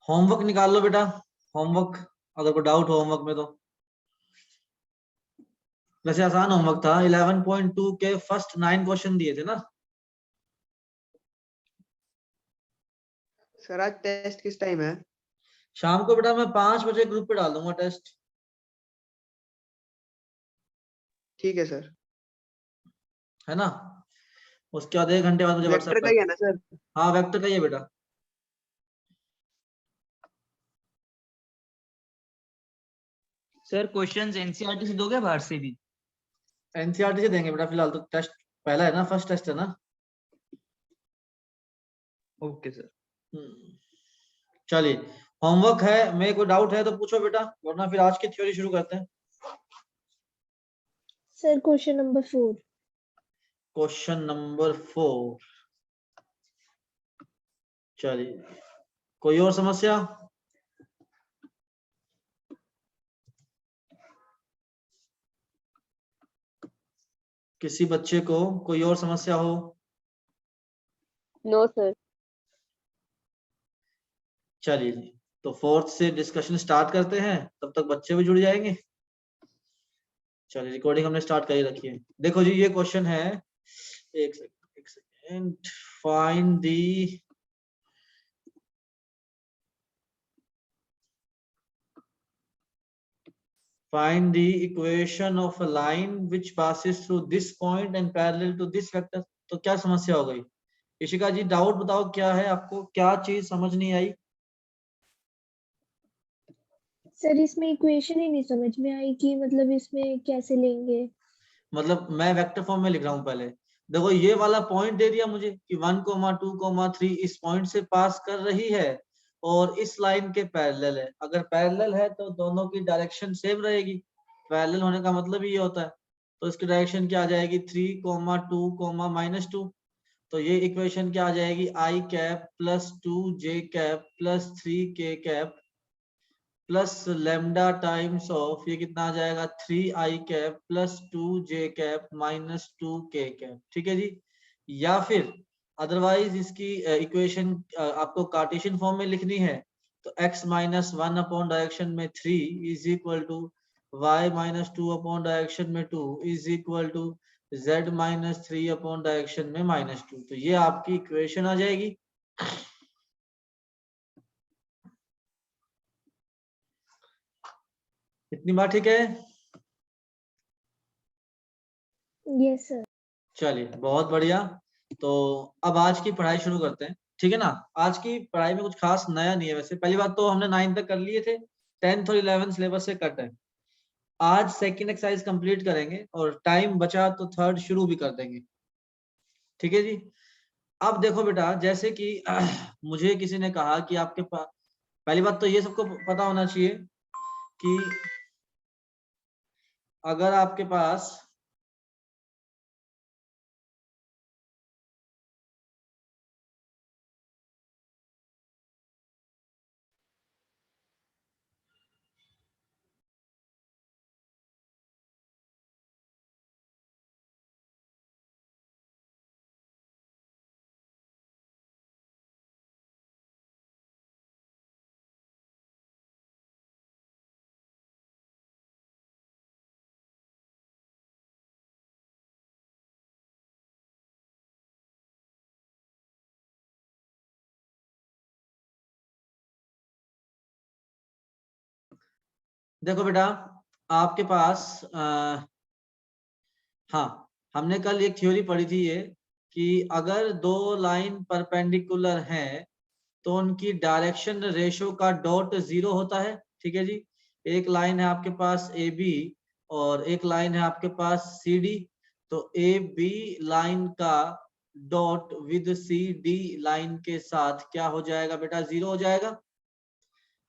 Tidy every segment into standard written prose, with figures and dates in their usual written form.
Homework निकाल लो बेटा, homework अगर कोई डाउट हो होमवर्क में तो। वैसे आसान होमवर्क था, 11.2 के फर्स्ट 9 क्वेश्चन दिए थे ना। सर आज टेस्ट किस टाइम है? शाम को बेटा मैं 5 बजे ग्रुप पे डाल दूंगा टेस्ट। ठीक है सर। है ना, उसके बाद 1 घंटे बाद मुझे व्हाट्सएप वेक्टर का कर। ही है ना सर? हाँ वेक्टर का ही है बेटा। सर क्वेश्चंस एनसीईआरटी से दोगे बाहर से भी? एनसीईआरटी से देंगे बेटा, फिलहाल तो टेस्ट पहला है ना, फर्स्ट टेस्ट है ना। Okay sir. चलिए होमवर्क है, मेरे को डाउट है तो पूछो बेटा, वरना फिर आज की थ्योरी शुरू करते हैं। Sir question number 4। Question number 4। चलिए कोई और समस्या? किसी बच्चे को कोई और समस्या हो? No sir. चलिए जी, तो 4th से डिस्कशन स्टार्ट करते हैं, तब तक बच्चे भी जुड़ जाएंगे। चलिए रिकॉर्डिंग हमने स्टार्ट कर ही रखी है। देखो जी ये क्वेश्चन है, एक second. Find the find the equation of a line which passes through this point and parallel to this vector। तो क्या समस्या हो गई इशिका जी, डाउट बताओ क्या है, आपको क्या चीज समझ नहीं आई? सर इसमें इक्वेशन ही नहीं समझ में आई कि मतलब इसमें कैसे लेंगे। मतलब मैं वेक्टर फॉर्म में लिख रहा हूँ पहले। देखो ये वाला पॉइंट दे दिया मुझे कि 1,2,3 इस पॉइंट से पास कर रही है और इस लाइन के पैरेलल है। अगर पैरेलल है तो दोनों की डायरेक्शन सेम रहेगी, पैरेलल होने का मतलब ये होता है। तो इसकी डायरेक्शन क्या आ जाएगी, 3,2, -2। तो ये इक्वेशन क्या आ जाएगी, i cap plus 2j cap plus 3k cap plus lambda times of ये कितना आ जाएगा, 3i cap plus 2j cap minus 2k cap. ठीक है जी। या फिर अदरवाइज इसकी इक्वेशन आपको कार्टेशियन फॉर्म में लिखनी है तो x माइनस 1 अपॉन डायरेक्शन में 3 is equal to y minus 2 upon direction में 2 is equal to z minus 3 upon direction में -2। तो ये आपकी इक्वेशन आ जाएगी। इतनी बात ठीक है? Yes sir. चलिए बहुत बढ़िया। तो अब आज की पढ़ाई शुरू करते हैं, ठीक है ना। आज की पढ़ाई में कुछ खास नया नहीं है। वैसे पहली बात तो हमने 9 तक कर लिए थे, 10th और 11th सिलेबस से कट है। आज सेकंड एक्सरसाइज कंप्लीट करेंगे और टाइम बचा तो थर्ड शुरू भी कर देंगे, ठीक है जी। अब देखो बेटा, जैसे कि मुझे किसी ने कहा कि आपके पास, पहली बात तो ये सबको पता होना चाहिए कि अगर आपके पास देखो बेटा, आपके पास हाँ, हमने कल एक थ्योरी पढ़ी थी ये कि अगर दो लाइन परपेंडिकुलर हैं तो उनकी डायरेक्शन रेशो का डॉट 0 होता है। ठीक है जी। एक लाइन है आपके पास ए बी और एक लाइन है आपके पास सी डी। तो ए बी लाइन का dot with C D line के साथ क्या हो जाएगा बेटा, 0 हो जाएगा।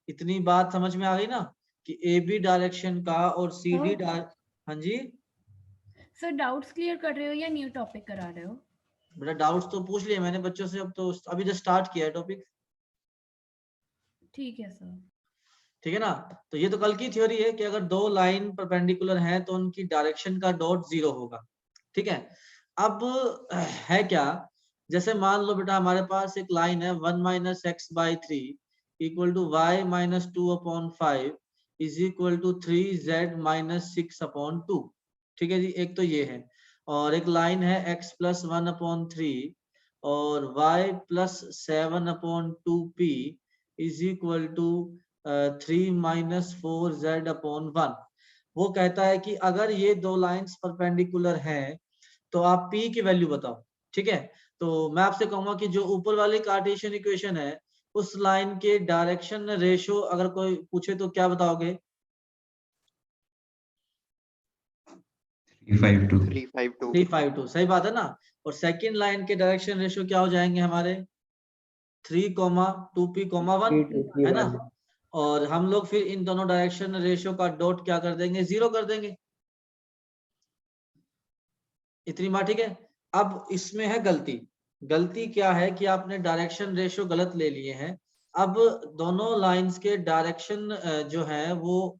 इतनी बात समझ में आ गई ना कि ए बी डायरेक्शन का और सी डी हाँ जी सर डाउट्स क्लियर कर रहे हो या न्यू टॉपिक करा रहे हो? बेटा डाउट्स तो पूछ लिए मैंने बच्चों से, अब तो अभी जस्ट स्टार्ट किया है टॉपिक। ठीक है सर। ठीक है ना। तो ये तो कल की थ्योरी है कि अगर दो लाइन परपेंडिकुलर हैं तो उनकी डायरेक्शन का डॉट 0 होगा। ठीक है। अब है क्या, जैसे मान लो बेटा हमारे पास एक लाइन है 1 - x/3, equal to y minus 2/5 is equal to 3z minus 6/2। ठीक है जी, एक तो ये है, और एक लाइन है x प्लस 1/3 और y plus 7/2p is equal to 3 minus 4z/1। वो कहता है कि अगर ये दो लाइंस परपेंडिकुलर हैं तो आप p की वैल्यू बताओ। ठीक है, तो मैं आपसे कहूंगा कि जो ऊपर वाली कार्टेशियन इक्वेशन है उस लाइन के डायरेक्शन रेशो अगर कोई पूछे तो क्या बताओगे? 352 352, सही बात है ना। और सेकंड लाइन के डायरेक्शन रेशो क्या हो जाएंगे हमारे? 3,2p,1 है ना। और हम लोग फिर इन दोनों डायरेक्शन रेशो का डॉट क्या कर देंगे? 0 कर देंगे। इतनी बात ठीक है। अब इसमें है गलती। गलती क्या है कि आपने डायरेक्शन रेशो गलत ले लिए हैं। अब दोनों लाइंस के डायरेक्शन जो है वो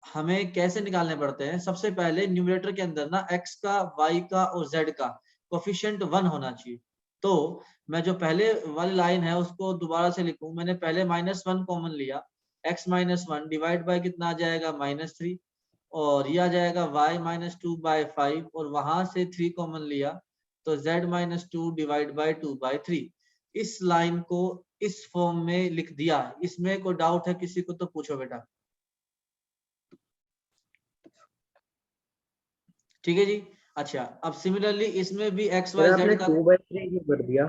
हमें कैसे निकालने पड़ते हैं? सबसे पहले न्यूमरेटर के अंदर ना x का, y का और z का कोफिशिएंट 1 होना चाहिए। तो मैं जो पहले वाली लाइन है उसको दोबारा से लिखूं। मैंने पहले -1 कॉमन लिया, x माइनस 1 डिवाइड बाय कितना आ जाएगा? -3, और ये आ जाएगा y माइनस 2/5 और वहां से 3 कॉमन लिया तो z माइनस 2 डिवाइड बाय 2/3। इस लाइन को इस फॉर्म में लिख दिया। इसमें कोई डाउट है किसी को तो पूछो बेटा। ठीक है जी। अच्छा, अब सिमिलरली इसमें भी x y z का 2/3 क्यों कर दिया?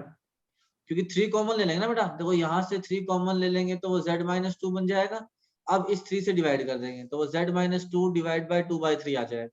क्योंकि 3 कॉमन ले लेंगे ना बेटा। देखो यहाँ से 3 कॉमन ले लेंगे तो वो z माइनस 2 बन जाएगा। अब इस 3 से डिवाइड कर देंगे तो वो z माइनस 2 डिवाइड बाय 2/3 आ जाएगा।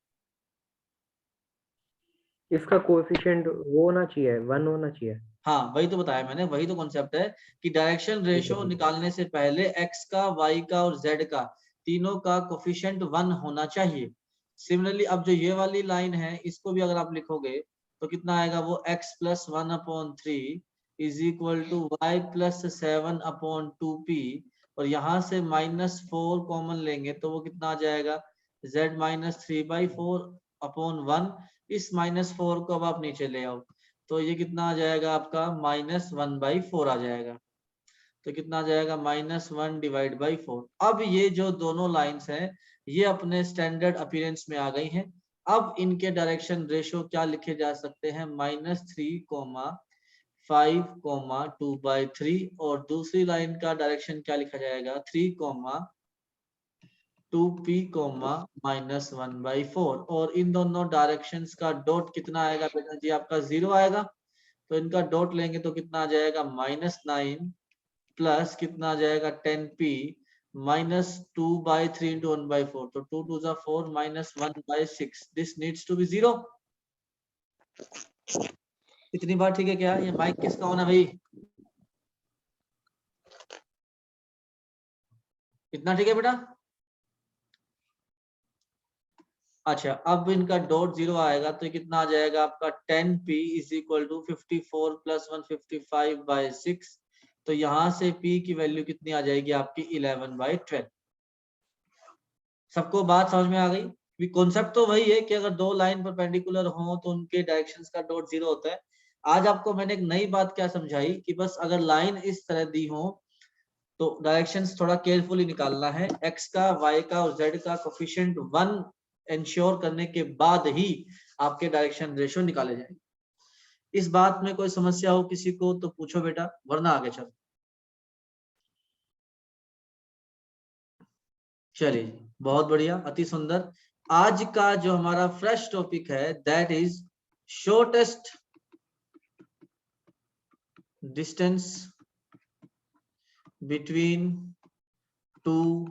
इसका कोएफिशिएंट वो होना चाहिए, 1 होना चाहिए। हाँ, वही तो बताया मैंने, वही तो कॉन्सेप्ट है कि डायरेक्शन रेशो निकालने से पहले x का, y का और z का तीनों का कोफिशिएंट 1 होना चाहिए। सिमिलरली अब जो ये वाली लाइन है इसको भी अगर आप लिखोगे तो कितना आएगा? वो x plus 1/3 is equal to y plus 7/2p और यहाँ से -4 कॉमन लेंगे तो वो कितना आ जाएगा? z minus 3/4/1। इस -4 को अब आप नीचे ले आओ तो ये कितना आ जाएगा आपका? -1/4 आ जाएगा। तो कितना आ जाएगा? -1 डिवाइड बाई 4। अब ये जो दोनों लाइंस हैं ये अपने स्टैंडर्ड अपीयरेंस में आ गई हैं। अब इनके डायरेक्शन रेशो क्या लिखे जा सकते हैं? -3, 5, 2/3 और दूसरी लाइन का डायरेक्शन क्या लिखा जाएगा? 3, 2p, -1/4 और इन दोनों डायरेक्शंस का डॉट कितना आएगा बेटा जी? आपका 0 आएगा। तो इनका डॉट लेंगे तो कितना आ जाएगा? -9 प्लस कितना आ जाएगा? 10p -2/3 into 1/4 तो 2 2 जा 4 -1/6 दिस नीड्स टू बी 0। इतनी बात ठीक है क्या? ये माइक किसका ऑन है भाई? इतना ठीक है बेटा? अच्छा, अब इनका डॉट 0 आएगा तो कितना आ जाएगा आपका? 10p is equal to 54 plus 155/6। तो यहाँ से p की वैल्यू कितनी आ जाएगी आपकी? 11/12। सबको बात समझ में आ गई? कॉन्सेप्ट तो वही है कि अगर दो लाइन परपेंडिकुलर हो तो उनके डायरेक्शंस का डॉट 0 होता है। आज आपको मैंने एक नई बात क्या समझाई कि बस अगर लाइन इस तरह दी हो तो डायरेक्शंस थोड़ा केयरफुली निकालना है। x का, y का और z का कोफिशिएंट 1 इंश्योर करने के बाद ही आपके डायरेक्शन रेशो निकाले जाएंगे। इस बात में कोई समस्या हो किसी को तो पूछो बेटा, वरना आगे चलो। चलिए, बहुत बढ़िया, अति सुंदर। आज का जो हमारा फ्रेश टॉपिक है that is shortest distance between two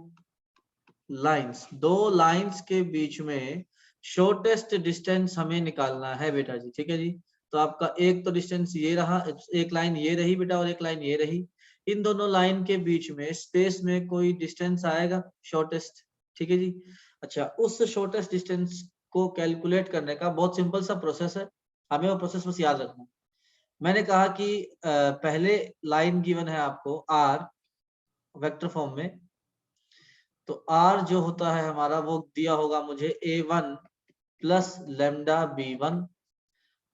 lines. दो लाइंस के बीच में शॉर्टेस्ट डिस्टेंस हमें निकालना है बेटा जी। ठीक है जी। तो आपका एक तो डिस्टेंस ये रहा, एक लाइन ये रही बेटा और एक लाइन ये रही। इन दोनों लाइन के बीच में स्पेस में कोई डिस्टेंस आएगा शॉर्टेस्ट। ठीक है जी। अच्छा, उस शॉर्टेस्ट डिस्टेंस को कैलकुलेट करने का बहुत सिंपल सा प्रोसेस है, हमें वो प्रोसेस बस याद रखना। मैंने कहा कि पहले लाइन गिवन है आपको r वेक्टर फॉर्म में, तो r जो होता है हमारा वो दिया होगा मुझे a1 प्लस लैम्डा b1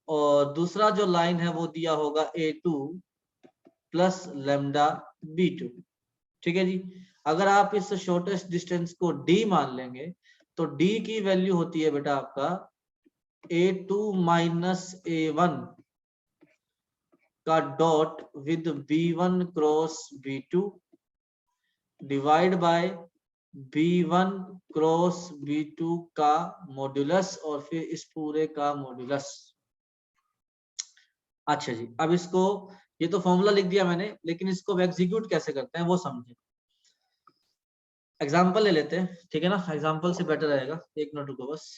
और दूसरा जो लाइन है वो दिया होगा a2 प्लस लैम्डा b2। ठीक है जी। अगर आप इस शॉर्टेस्ट डिस्टेंस को d मान लेंगे तो d की वैल्यू होती है बेटा आपका a2 माइनस a1 का dot with b1 cross b2 divide by b1 cross b2 का मॉड्यूलस और फिर इस पूरे का मॉड्यूलस। अच्छा जी, अब इसको, ये तो फॉर्मूला लिख दिया मैंने, लेकिन इसको एग्जीक्यूट कैसे करते हैं वो समझे। एग्जाम्पल ले लेते हैं, ठीक है ना, एग्जाम्पल से बेटर रहेगा। एक मिनट रुको बस।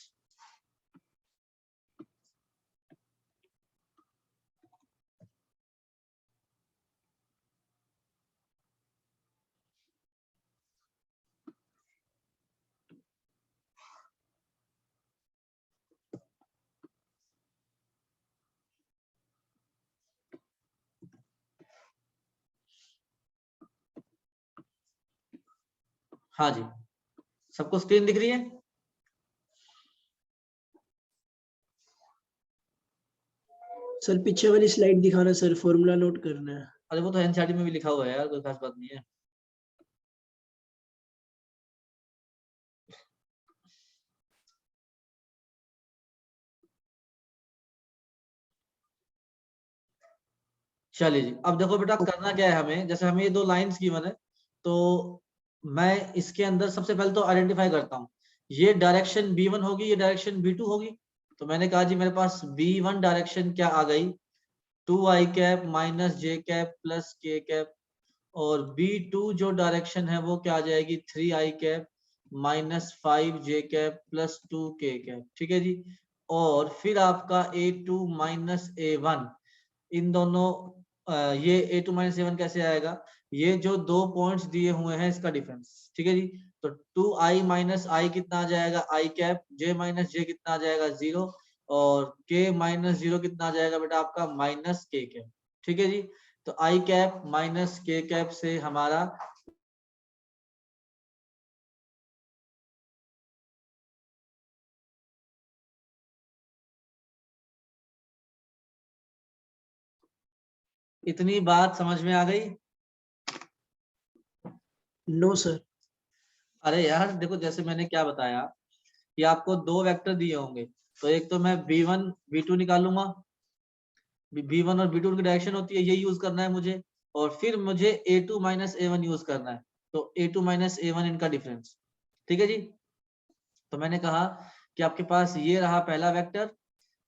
हाँ जी, सबको स्क्रीन दिख रही है? सर पीछे वाली स्लाइड दिखाना सर, फॉर्मूला नोट करना है। अरे वो तो एनसीईआरटी में भी लिखा हुआ है यार, कोई खास बात नहीं है। चलिए जी, अब देखो बेटा करना क्या है हमें। जैसे हमें ये दो लाइंस गिवन है, तो मैं इसके अंदर सबसे पहले तो आइडेंटिफाई करता हूँ, ये डायरेक्शन b1 होगी, ये डायरेक्शन b2 होगी। तो मैंने कहा जी मेरे पास b1 डायरेक्शन क्या आ गई, 2i cap minus j cap plus k cap, और b2 जो डायरेक्शन है वो क्या आ जाएगी, 3i cap minus 5j cap plus 2k cap. ठीक है जी। और फिर आपका a2 माइनस a1, इन दोनों ये a2 माइनस a1 कैसे आएगा, ये जो दो पॉइंट्स दिए हुए हैं इसका डिफरेंस। ठीक है जी। तो 2i माइनस i कितना आ जाएगा, i cap, j minus j कितना आ जाएगा 0, और k माइनस 0 कितना आ जाएगा बेटा आपका माइनस k कैप। ठीक है जी। तो i cap minus k cap से हमारा इतनी बात समझ में आ गई? No sir. अरे यार देखो, जैसे मैंने क्या बताया कि आपको दो वेक्टर दिए होंगे, तो एक तो मैं b1 b2 निकालूंगा, b1 और b2 की डायरेक्शन होती है, ये यूज करना है मुझे, और फिर मुझे a2 माइनस a1 यूज करना है, तो a2 माइनस a1 इनका डिफरेंस। ठीक है जी। तो मैंने कहा कि आपके पास ये रहा पहला वेक्टर,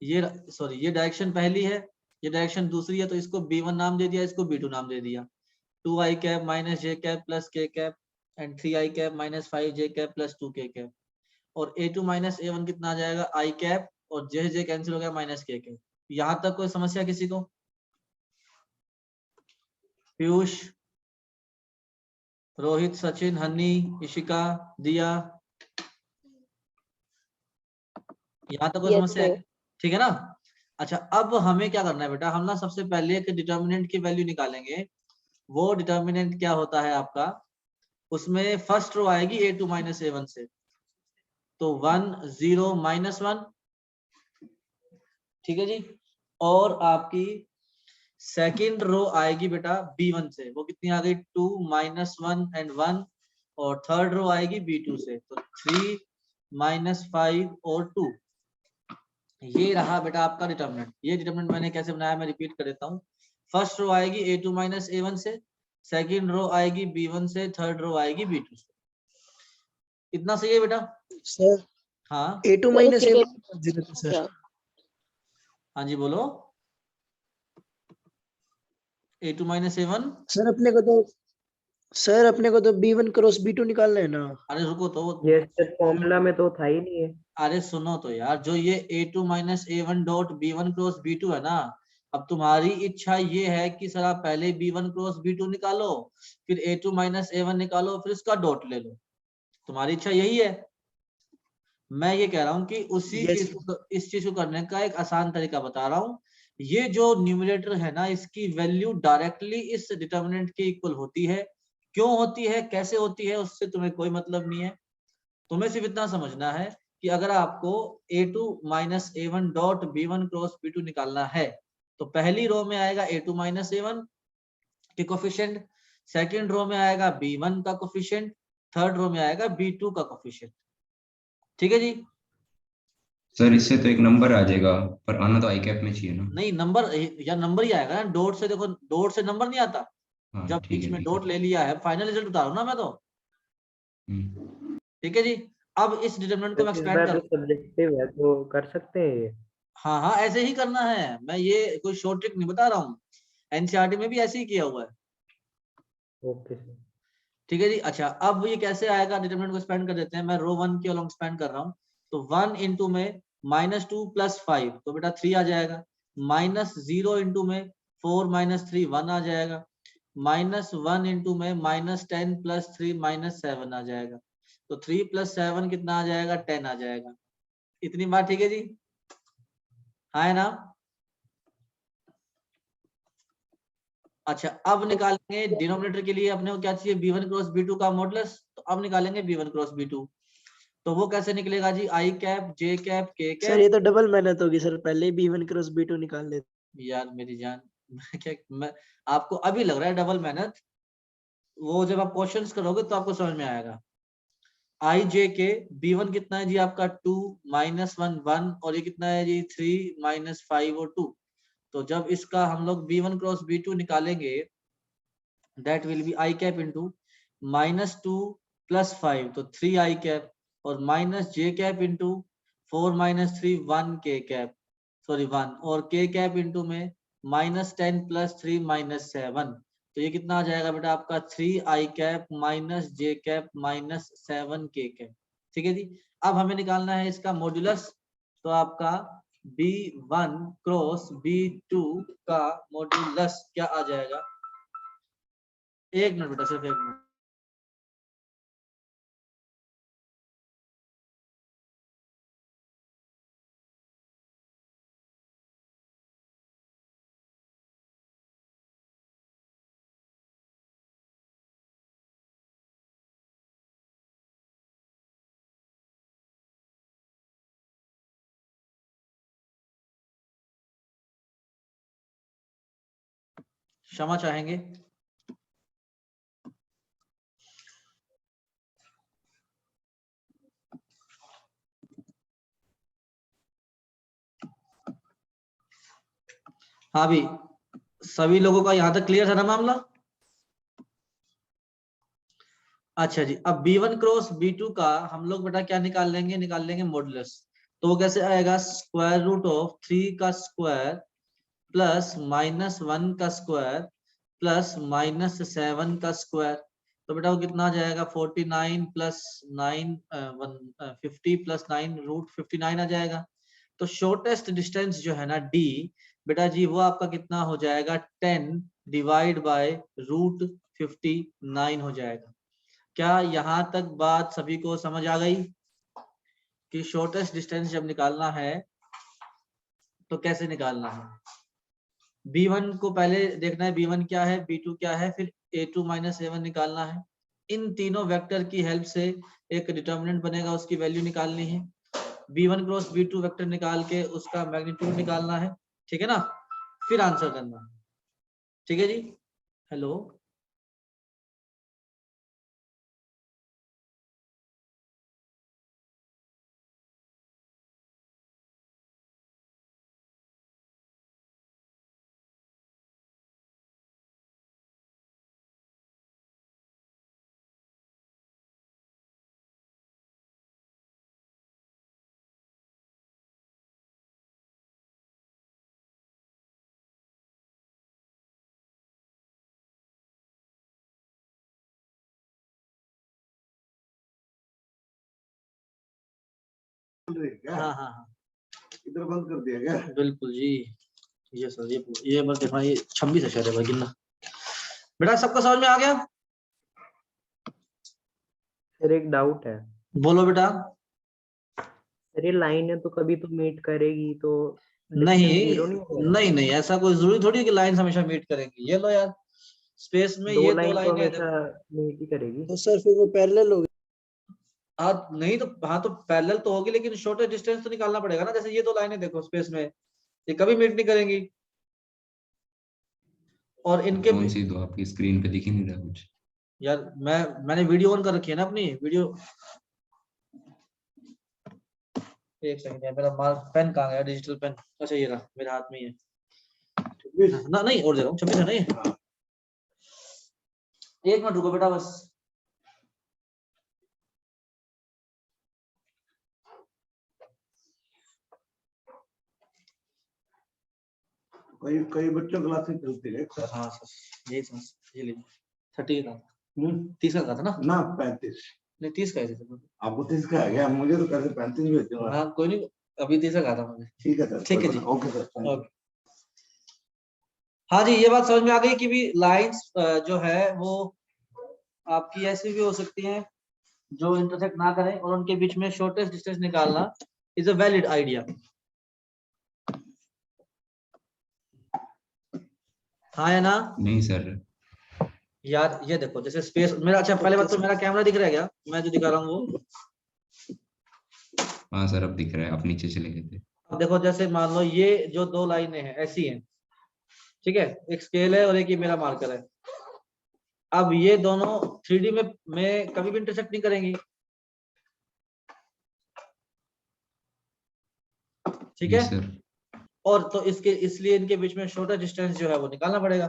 ये सॉरी ये डायरेक्शन पहली है, ये डायरेक्शन दूसरी है, तो इसको b1 नाम दे दिया, इसको b2 नाम दे दिया। 2i cap minus j cap plus k cap and 3i cap minus 5j cap plus 2k cap, और a2 माइनस a1 कितना आ जाएगा, i कैप, और j कैंसिल हो गया माइनस k कैप। यहाँ तक कोई समस्या किसी को? पीयूष, रोहित, सचिन, हनी, इशिका, दिया, यहाँ तक कोई समस्या है? ठीक है ना। अच्छा, अब हमें क्या करना है बेटा, हम ना सबसे पहले एक डिटर्मिनेंट की वैल्यू निकालेंगे। वो डिटर्मिनेंट क्या होता है आपका, उसमें फर्स्ट रो आएगी a2 माइनस a1 से, तो 1 0 माइनस 1। ठीक है जी। और आपकी सेकंड रो आएगी बेटा b1 से, वो कितनी आ गई, 2 माइनस 1 एंड 1, और थर्ड रो आएगी b2 से, तो 3 माइनस 5 और 2। ये रहा बेटा आपका डिटर्मिनेंट। ये डिटर्मिनेंट मैंने कैसे बनाया, मैं रिपीट कर देता हूँ। फर्स्ट रो आएगी a2 माइनस a1 से, सेकंड रो आएगी b1 से, थर्ड रो आएगी b2 से। इतना सही है बेटा? सर हाँ a2 माइनस a1 सर। हाँ जी बोलो। a2 माइनस a1, सर अपने को तो b1 क्रॉस b2 निकालना है ना। अरे रुको तो, ये सर फॉर्मूला में तो था ही नहीं है। अरे सुनो तो यार, जो ये a2 minus a1 dot b1 cross b2 है ना, अब तुम्हारी इच्छा ये है कि सर आप पहले b1 क्रॉस b2 निकालो, फिर a2 माइनस a1 निकालो, फिर उसका डॉट ले लो। तुम्हारी इच्छा यही है। मैं ये कह रहा हूँ कि उसी Yes, चीज को, इस चीज को करने का एक आसान तरीका बता रहा हूँ। ये जो न्यूमरेटर है ना, इसकी वैल्यू डायरेक्टली इस डिटर्मिनेंट के इक्वल होती है। क्यों होती है, कैसे होती है, उससे तुम्हें कोई मतलब नहीं है। तुम्हें सिर्फ इतना समझना है कि अगर आपको a2 minus a1 dot b1 cross b2 निकालना है, तो पहली रो में आएगा a2 माइनस a1 के कोफिशिएंट, सेकंड रो में आएगा B1 का कोफिशिएंट, थर्ड रो में आएगा B2 का कोफिशिएंट। ठीक है जी। सर इससे तो एक नंबर आ जाएगा, पर आना तो आई कैप में चाहिए ना। नहीं नंबर या नंबर ही आएगा ना, डॉट से देखो, डॉट से नंबर नहीं आता। हाँ जब ठीक बीच है में ठीक डॉट है। ले लिया है, फाइनल रिजल्ट उतारू ना मैं तो। ठीक है जी। अब इस डिटरमिनेंट को मैं इस एक्सपेंड बार कर, तो सब्जेक्टिव है तो कर सकते हैं ये। हाँ हाँ ऐसे ही करना है, मैं ये कोई शॉर्ट ट्रिक नहीं बता रहा हूँ, एनसीईआरटी में भी ऐसे ही किया हुआ है। Okay sir. ठीक है जी। अच्छा अब ये कैसे आएगा, डिटरमिनेंट को एक्सपेंड कर देते हैं, मैं रो 1 के अलोंग एक्सपेंड कर रहा हूँ। तो 1 इंटू में -2 + 5 तो बेटा 3 आ जाएगा, -0 इंटू में 4 - 3 1 आ जाएगा, -1 इंटू में -10 + 3 -7 आ जाएगा। तो 3 + 7 कितना आ जाएगा, 10 आ जाएगा। इतनी बात ठीक है जी, हाँ है ना। अच्छा अब निकालेंगे डिनोमिनेटर के लिए अपने को क्या चाहिए, b1 क्रॉस b2 का मॉडुलस। तो अब निकालेंगे b1 क्रॉस b2, तो वो कैसे निकलेगा जी, i cap j cap k sir cap. ये तो डबल मेहनत होगी सर, पहले ही B1 क्रॉस B2 निकाल लेते। यार मेरी जान मैं आपको अभी लग रहा है डबल मेहनत, वो जब आप क्वेश्चंस करोगे तो आपको समझ में आएगा। i j k, b1 कितना है जी आपका 2 -1 1, और ये कितना है जी 3 -5 और 2। तो जब इसका हम लोग b1 क्रॉस b2 निकालेंगे, that will be I cap into -2 + 5 तो 3 I cap, और -j cap into 4 - 3 1 k cap, sorry 1, और k cap into में -10 + 3 -7। तो ये कितना आ जाएगा बेटा आपका 3 I cap -j cap -7 k cap। ठीक है जी। अब हमें निकालना है इसका मॉड्यूलस, तो आपका b1 क्रॉस b2 का मॉड्यूलस क्या आ जाएगा, एक मिनट बेटा, सिर्फ एक मिनट। क्षमा चाहेंगे। हाँ भी सभी लोगों का यहाँ तक क्लियर था ना मामला। अच्छा जी, अब b1 क्रॉस b2 का हम लोग बेटा क्या निकाल लेंगे, निकाल लेंगे मॉडुलस। तो वो कैसे आएगा, स्क्वायर रूट ऑफ 3 का स्क्वायर प्लस -1 का स्क्वायर प्लस -7 का स्क्वायर। तो बेटा वो कितना आ जाएगा, 49 + 9 50 + 9 √59 आ जाएगा। तो शॉर्टेस्ट डिस्टेंस जो है ना d बेटा जी, वो आपका कितना हो जाएगा, 10 डिवाइड बाय √59 हो जाएगा। क्या यहाँ तक बात सभी को समझ आ गई कि शॉर्टेस्ट डिस्टेंस जब निकालना है तो कैसे निकालना है। b1 को पहले देखना है, b1 क्या है, b2 क्या है, फिर a2 - a1 निकालना है। इन तीनों वेक्टर की हेल्प से एक डिटर्मिनेंट बनेगा, उसकी वैल्यू निकालनी है। b1 क्रॉस b2 वेक्टर निकाल के उसका मैग्नीट्यूड निकालना है, ठीक है ना, फिर आंसर करना। ठीक है जी। हेलो हाँ हाँ हाँ इधर बंद कर दिया गया। बिल्कुल जी। ये सर ये बस देखना, ये 26 है शायद गिनना। बेटा सबका समझ में आ गया। सर एक डाउट है। बोलो बेटा। सर ये लाइन है तो कभी तो मीट करेगी, तो नहीं डिस्टेंस जीरो नहीं होगा? नहीं नहीं, ऐसा कोई जरूरी थोड़ी है कि लाइन हमेशा मीट करेंगी। ये लो यार, स्पेस में दो ये दो लाइन तो लाइनें हमेशा मीट ही करेगी। तो सर फिर वो पैरेलल हो गए। हाँ नहीं तो, हाँ तो पैरेलल तो होगी, लेकिन शॉर्टर डिस्टेंस तो निकालना पड़ेगा ना। जैसे ये दो लाइनें देखो स्पेस में, ये कभी मीट नहीं करेंगी। और इनके कौन सी दो? आपकी स्क्रीन पे दिख ही नहीं रहा कुछ। यार मैंने वीडियो ऑन कर रखी है ना अपनी वीडियो। एक सेकंड यार, मेरा मार्क पेन कहाँ गया? डिजिटल पेन, अच्छा ये रहा मेरे हाथ में ही है। ना नहीं, और दे रहा हूँ, 26 है नहीं। एक मिनट रुको बेटा बस। कई कई बच्चों क्लासेस चलती है। हाँ सर, यही समझ, ये लीजिए 30 का, 30 का था ना? ना 35। नहीं 30 का है सर। आपको 30 का है क्या? मुझे तो कैसे 35 भेज दूंगा। हाँ कोई नहीं, अभी 30 का था मुझे। ठीक है सर, ठीक है जी। Okay sir, thank you। Okay. हाँ जी, ये बात समझ में आ गई कि भी लाइंस जो है वो आपकी ऐसी भी हो सकती हैं जो इंटरसेक्ट ना करें, और उनके बीच में शॉर्टेस्ट डिस्टेंस निकालना इज अ वैलिड आइडिया। हाँ या ना? नहीं सर। यार ये देखो, जैसे स्पेस मेरा, अच्छा पहले बात तो मेरा कैमरा दिख रहा है क्या? मैं जो दिखा रहा हूँ वो, हाँ सर अब दिख रहा है, आप नीचे चले गए थे। अब देखो जैसे मान लो ये जो दो लाइनें हैं ऐसी हैं, ठीक है, एक स्केल है और एक ये मेरा मार्कर है। अब ये दोनों 3D में कभी भी इंटरसेक्ट नहीं करेंगी, ठीक जी है। सर। और तो इसके इसलिए इनके बीच में शॉर्टर डिस्टेंस जो है वो निकालना पड़ेगा।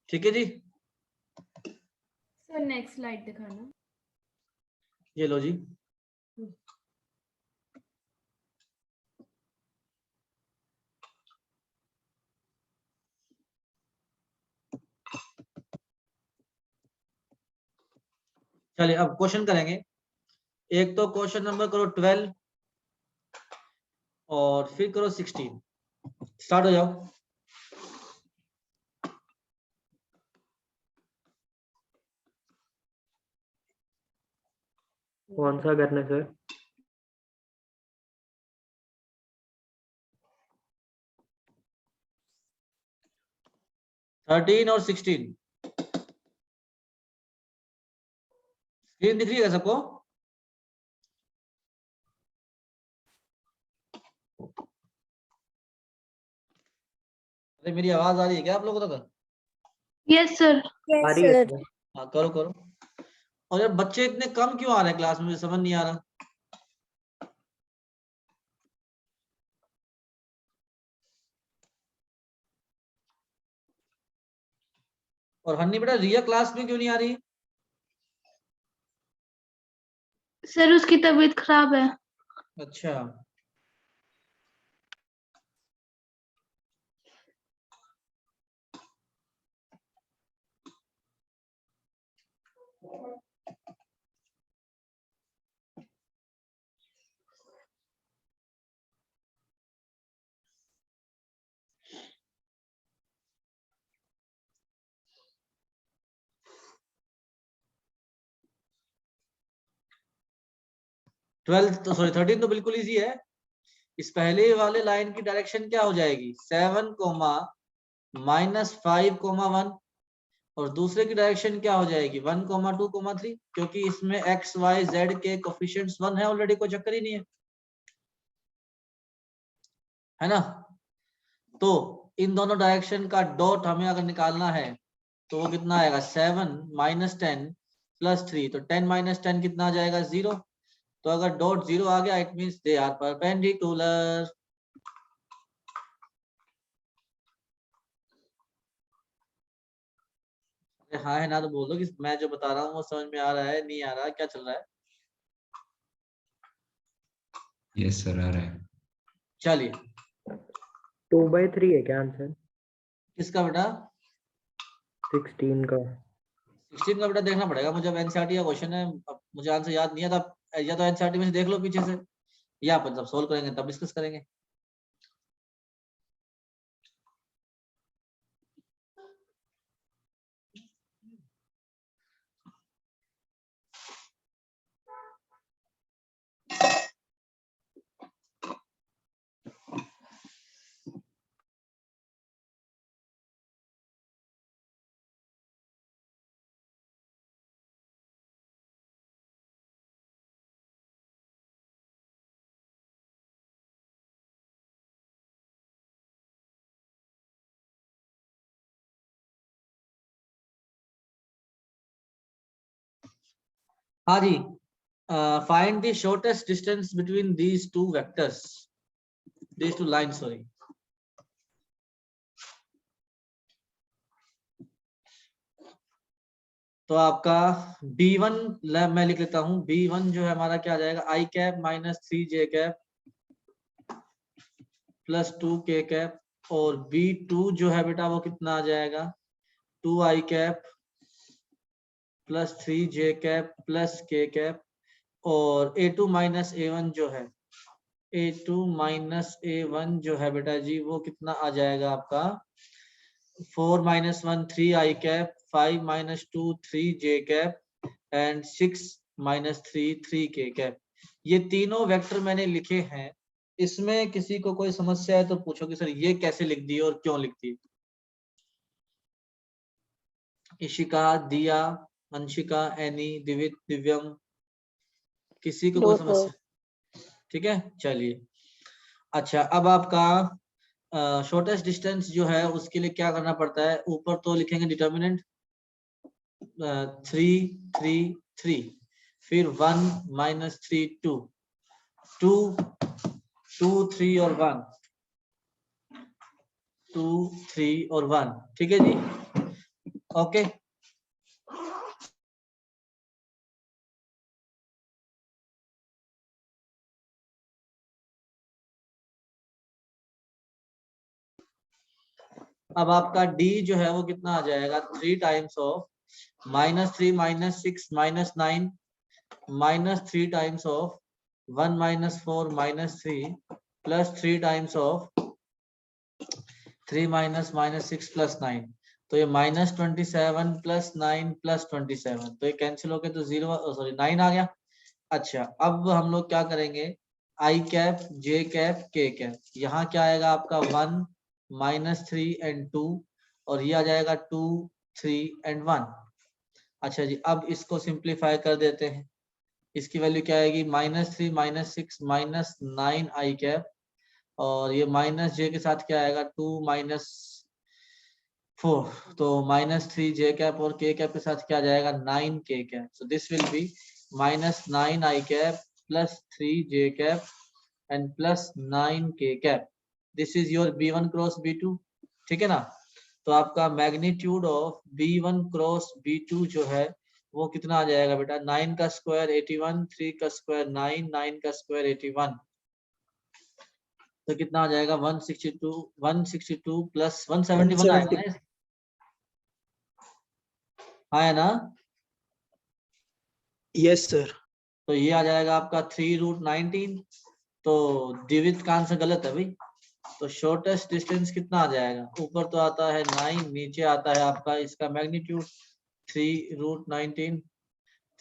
ठीक है जी। सर नेक्स्ट स्लाइड दिखाना। ये लो जी। चलिए अब क्वेश्चन करेंगे। एक तो क्वेश्चन नंबर करो 12 और फिर करो 16। स्टार्ट हो जाओ। कौन सा करना है सर? थर्टीन और 16 स्क्रीन दिख रही है सबको? अरे मेरी आवाज आ रही है क्या आप लोगों तक? Yes sir. आ रही है सर। हाँ करो करो। और यार बच्चे इतने कम क्यों आ रहे हैं क्लास में, मुझे समझ नहीं आ रहा। और हन्नी बेटा, रिया क्लास में क्यों नहीं आ रही? सर उसकी तबीयत खराब है। अच्छा। ट्वेल्थ तो सॉरी 13 तो बिल्कुल इजी है। इस पहले वाले लाइन की डायरेक्शन क्या हो जाएगी? 7 कोमा -5 1, और दूसरे की डायरेक्शन क्या हो जाएगी? 1 2 3, क्योंकि इसमें x y z के कोफिशिएंट्स 1 है ऑलरेडी, कोई चक्कर ही नहीं है ना? तो इन दोनों डायरेक्शन का डॉट हमें अगर निकालना है तो वो कितना आएगा? 7 - 10 + 3, तो 10 - 10 कितना आ जाएगा? 0। तो अगर डॉट 0 आ गया, it means they are perpendicular. हाँ है ना तो बोल दो कि मैं जो बता रहा हूँ वो समझ में आ रहा है, नहीं आ रहा, क्या चल रहा है? यस सर आ रहा है। चलिए 2/3 है क्या आंसर? किसका बेटा? 16 का। 16 का बेटा देखना पड़ेगा मुझे, अब एनसीईआरटी का क्वेश्चन है, अब मुझे आंसर याद नहीं है, तब या तो एनसीईआरटी में से देख लो पीछे से, या अपन जब सोल्व करेंगे तब डिस्कस करेंगे। हाँ जी, find the shortest distance between these two vectors, these two line, sorry. तो आपका B1 मैं लिख लेता हूं, B1 जो है हमारा क्या आ जाएगा, आई कैप माइनस 3 जे कैप प्लस 2 के कैप, और B2 जो है बेटा वो कितना आ जाएगा, 2 आई कैप प्लस 3 जे कैप प्लस के कैप, और A2 माइनस A1 जो है, A2 माइनस A1 जो है बेटा जी वो कितना आ जाएगा आपका, 4 minus 1 3 I cap, 5 minus 2 3 J cap and 6 minus 3 के कैप। ये तीनों वेक्टर मैंने लिखे हैं। इसमें किसी को कोई समस्या है तो पूछो कि सर ये कैसे लिख दिए और क्यों लिख दिए। इशिका, दिया, अंशिका, एनी, दिवित, दिव्यम, किसी को कोई समस्या? ठीक है, चलिए। अच्छा, अब आपका शॉर्टेस्ट डिस्टेंस जो है उसके लिए क्या करना पड़ता है, ऊपर तो लिखेंगे डिटर्मिनेंट 3 3 3, फिर 1 माइनस 3 2 2 2 3 और 1 2 3 और 1, ठीक है जी, ओके। अब आपका D जो है वो कितना आ जाएगा, 3 times of -3 -6 -9 -3 times of 1 -4 -3 plus 3 times of 3 minus -6 plus 9, तो ये -27 प्लस 9 प्लस 27, तो ये कैंसिल हो गया तो 0 सॉरी 9 आ गया। अच्छा, अब हम लोग क्या करेंगे, आई कैप जे कैप के कैप, यहाँ क्या आएगा आपका 1 -3 एंड 2, और ये आ जाएगा 2 3 एंड 1। अच्छा जी, अब इसको सिंप्लीफाई कर देते हैं। इसकी वैल्यू क्या आएगी, -3 -6 -9 आई कैप, और ये माइनस जे के साथ क्या आएगा 2 -4, तो -3 जे कैप और के कैप के साथ क्या आ जाएगा 9 के cap. So this will be -9 I cap plus 3 J cap and plus 9 के cap. This is your B1 cross B2, ठीक है ना। तो आपका magnitude of B1 cross B2 जो है वो कितना आ जाएगा बेटा, 9 का स्क्वायर 81, 3 का स्क्वायर 9, 9 का स्क्वायर 81, तो कितना आ जाएगा 162 प्लस 171 आएगा 170। ना, हाँ है ना। Yes sir. तो ये आ जाएगा आपका 3√19, तो द्विवित का आंसर गलत है भाई। तो शॉर्टेस्ट डिस्टेंस कितना आ जाएगा, ऊपर तो आता है 9, नीचे आता है आपका इसका मैग्नीट्यूड 3√19,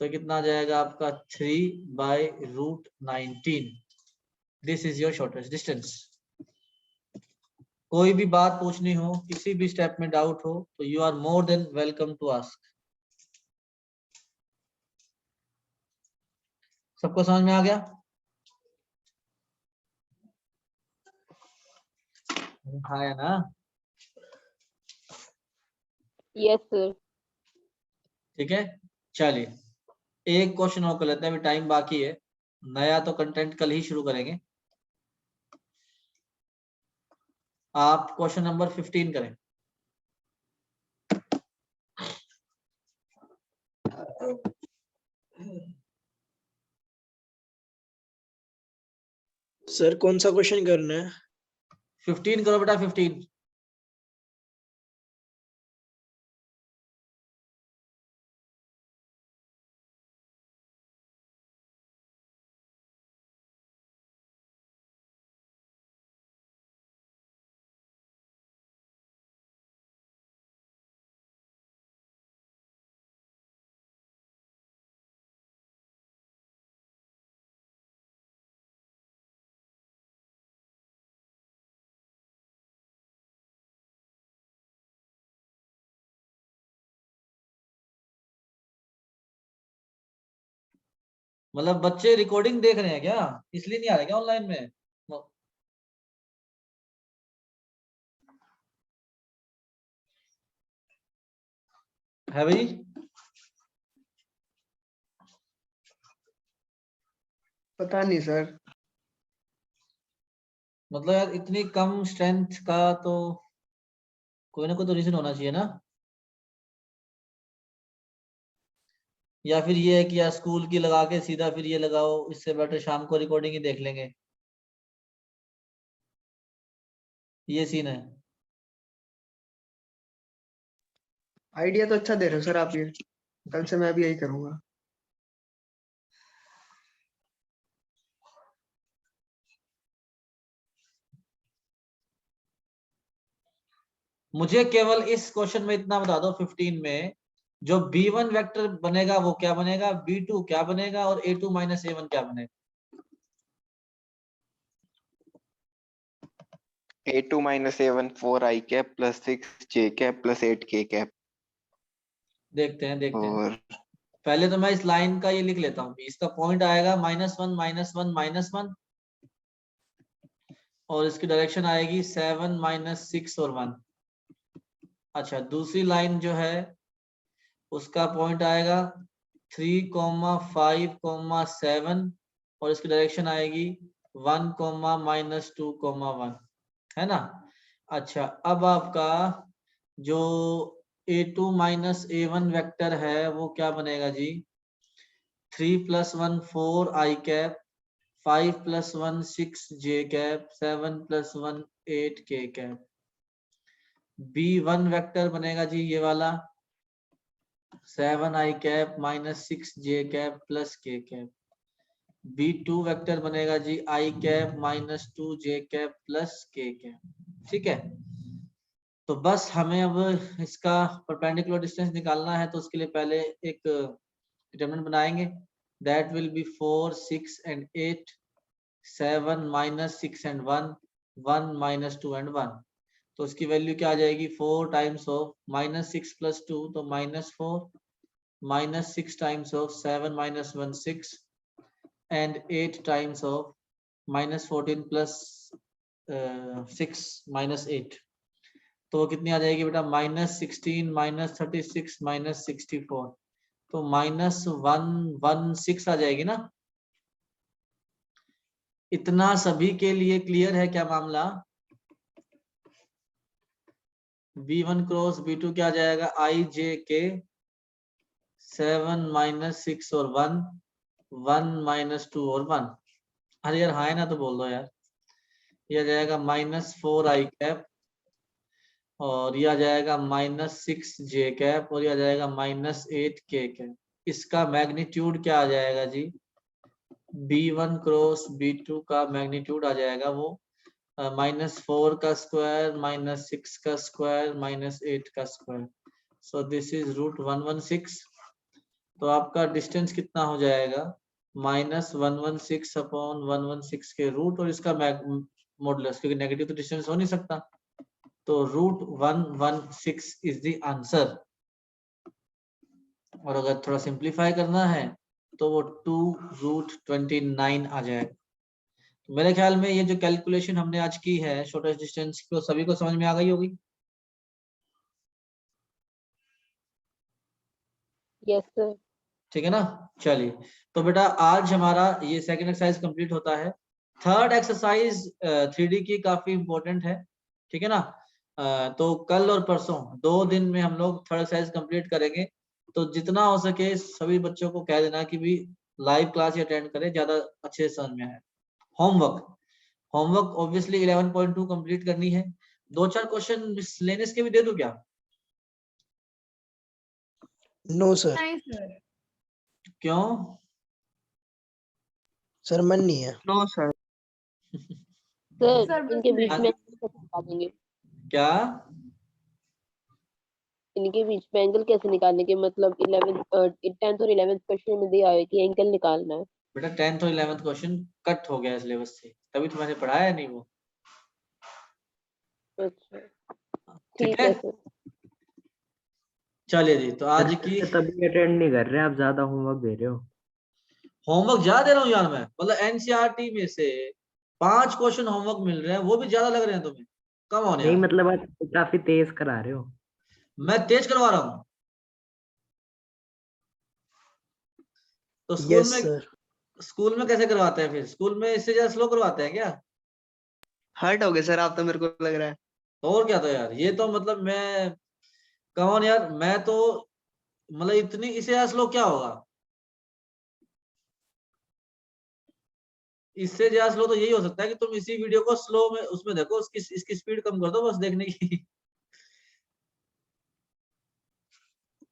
तो कितना आ जाएगा आपका 3/√19। This is your shortest distance. कोई भी बात पूछनी हो, किसी भी स्टेप में डाउट हो तो you are more than welcome to ask. सबको समझ में आ गया? हाँ है ना। Yes sir. ठीक है, चलिए एक क्वेश्चन और कर लेते हैं, अभी टाइम बाकी है, नया तो कंटेंट कल ही शुरू करेंगे। आप क्वेश्चन नंबर 15 करें। सर कौन सा क्वेश्चन करना है? 15 करो बेटा, 15। मतलब बच्चे रिकॉर्डिंग देख रहे हैं क्या, इसलिए नहीं आ रहे क्या ऑनलाइन में? है भाई? पता नहीं सर। मतलब यार इतनी कम स्ट्रेंथ का तो कोई ना कोई तो रीजन होना चाहिए ना। या फिर ये है कि यार स्कूल की लगा के सीधा फिर ये लगाओ, इससे बेटर शाम को रिकॉर्डिंग ही देख लेंगे, ये सीन है। आइडिया तो अच्छा दे रहे हो सर आप, ये कल से मैं भी यही करूंगा। मुझे केवल इस क्वेश्चन में इतना बता दो 15 में जो B1 वेक्टर बनेगा वो क्या बनेगा, B2 क्या बनेगा और A2 माइनस A1 क्या बनेगा। A2 minus A1 4 I cap plus 6 J cap plus 8 K cap। देखते हैं और पहले तो मैं इस लाइन का ये लिख लेता हूँ, इसका पॉइंट आएगा -1 -1 -1 और इसकी डायरेक्शन आएगी 7 -6 और 1। अच्छा दूसरी लाइन जो है उसका पॉइंट आएगा 3, 5, 7 और इसकी डायरेक्शन आएगी 1, -2, 1 है ना। अच्छा अब आपका जो A2 माइनस A1 वेक्टर है वो क्या बनेगा जी, 3 + 1 4 I cap, 5 + 1 6 J cap, 7 + 1 8 K cap. B1 vector बनेगा जी ये वाला 7 I cap -6 J cap plus K cap. B2 vector बनेगा जी I cap -2 J cap plus K cap. ठीक है, तो बस हमें अब इसका परपेंडिकुलर डिस्टेंस निकालना है, तो उसके लिए पहले एक डिटरमिनेंट बनाएंगे, that will be 4 6 and 8, 7 -6 and 1, 1 -2 and 1। तो उसकी वैल्यू क्या आ जाएगी, 4 टाइम्स ऑफ -6 + 2 तो -4, -6 times of 7 - 1 6 and 8 times of -14 + 6 -8। तो वो कितनी आ जाएगी बेटा, -16 -36 -64, तो -116 आ जाएगी ना। इतना सभी के लिए क्लियर है क्या मामला। B1 क्रॉस B2 क्या आ जाएगा, IJK 7 -6 और 1, 1 -2 और 1। अरे यार हाँ है ना तो बोल दो यार। ये आ जाएगा -4 I कैप और ये आ जाएगा -6 J कैप और ये आ जाएगा -8 K कैप। इसका मैग्नीट्यूड क्या आ जाएगा जी, B1 क्रॉस B2 का मैग्नीट्यूड आ जाएगा वो -4 का स्क्वायर -6 का स्क्वायर -8 का स्क्वायर, सो दिस इज √116। तो आपका डिस्टेंस कितना हो जाएगा, -116 अपॉन 116 के रूट और इसका मॉडुलस, क्योंकि नेगेटिव तो डिस्टेंस हो नहीं सकता, तो √116 इज द आंसर। और अगर थोड़ा सिंप्लीफाई करना है तो वो 2√29 आ जाएगा। मेरे ख्याल में ये जो कैलकुलेशन हमने आज की है शॉर्टेस्ट डिस्टेंस को सभी को समझ में आ गई होगी। Yes sir. ठीक है ना, चलिए तो बेटा आज हमारा ये सेकंड एक्सरसाइज कंप्लीट होता है। थर्ड एक्सरसाइज 3D की काफी इंपॉर्टेंट है, ठीक है ना। तो कल और परसों 2 दिन में हम लोग थर्ड एक्सरसाइज कंप्लीट करेंगे। तो जितना हो सके सभी बच्चों को कह देना कि भी लाइव क्लास ही अटेंड करें, ज्यादा अच्छे से समझ में आए। होमवर्क ऑब्वियसली 11.2 कंप्लीट करनी है। 2-4 क्वेश्चन मिसलेनियस के भी दे दूं क्या। नो सर, नहीं सर। क्यों, सर मन नहीं है। No sir. सर सर बस इनके बीच नहीं। में कैसे निकाल देंगे, क्या इनके बीच में एंगल कैसे निकालने के, मतलब 10th और 11th क्वेश्चन में दिया है कि एंगल निकालना है। बेटा 10th और 11th क्वेश्चन कट हो गया सिलेबस से, तभी तो मैंने पढ़ाया नहीं वो। अच्छा ठीक ठीक है, है सर। चलिए जी, तो आज सर की तभी अटेंड नहीं कर रहे, आप ज्यादा होमवर्क दे रहे हो। होमवर्क ज्यादा दे रहा हूँ यार मैं, मतलब एनसीईआरटी में से 5 क्वेश्चन होमवर्क मिल रहे हैं, वो भी ज्यादा लग रहे हैं तुम्हें। कम ऑन नहीं यार, मतलब आप काफी तेज करा रहे हो। मैं तेज करवा रहा हूँ। तो यस सर। स्कूल में कैसे करवाते हैं? फिर स्कूल में इससे ज्यादा स्लो करवाते हैं क्या? हर्ट हो गए सर आप तो, मेरे को लग रहा है। और क्या? तो यार ये तो मतलब मैं कौन यार, मैं तो मतलब इतनी इससे ज्यादा स्लो क्या होगा? इससे ज्यादा स्लो तो यही हो सकता है कि तुम इसी वीडियो को स्लो में उसमें देखो, इसकी स्पीड कम कर दो बस देखने की।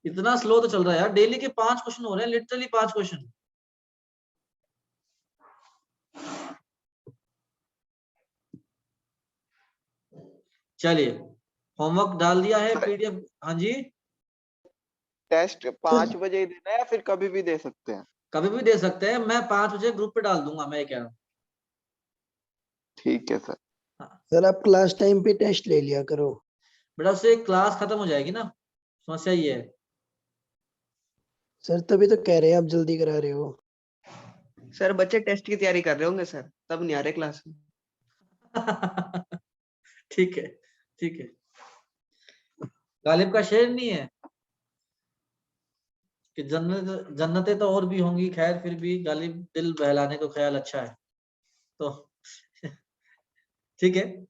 इतना स्लो तो चल रहा है यार, डेली के 5 क्वेश्चन हो रहे हैं, लिटरली 5 क्वेश्चन। चलिए होमवर्क डाल दिया है पीडीएफ। हाँ जी, टेस्ट 5 बजे ही देना है या फिर कभी भी दे सकते हैं? कभी भी दे सकते हैं, मैं 5 बजे ग्रुप पे डाल दूंगा, मैं ये कह रहा हूँ। ठीक है सर। सर आप क्लास टाइम पे टेस्ट ले लिया करो। बेटा उससे क्लास खत्म हो जाएगी ना, समस्या ये है। सर तभी तो कह रहे हैं आप जल्दी करा रहे हो। सर बच्चे टेस्ट की तैयारी कर रहे होंगे सर, तब नहीं आ रहे क्लास में। ठीक है, ठीक है। गालिब का शेर नहीं है कि जन्नतें तो और भी होंगी, खैर फिर भी गालिब दिल बहलाने को ख्याल अच्छा है, तो ठीक है।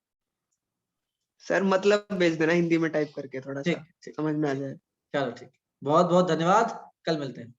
सर मतलब भेज देना हिंदी में टाइप करके, थोड़ा सा ठीक, समझ में आ जाए। चलो ठीक, बहुत बहुत धन्यवाद, कल मिलते हैं।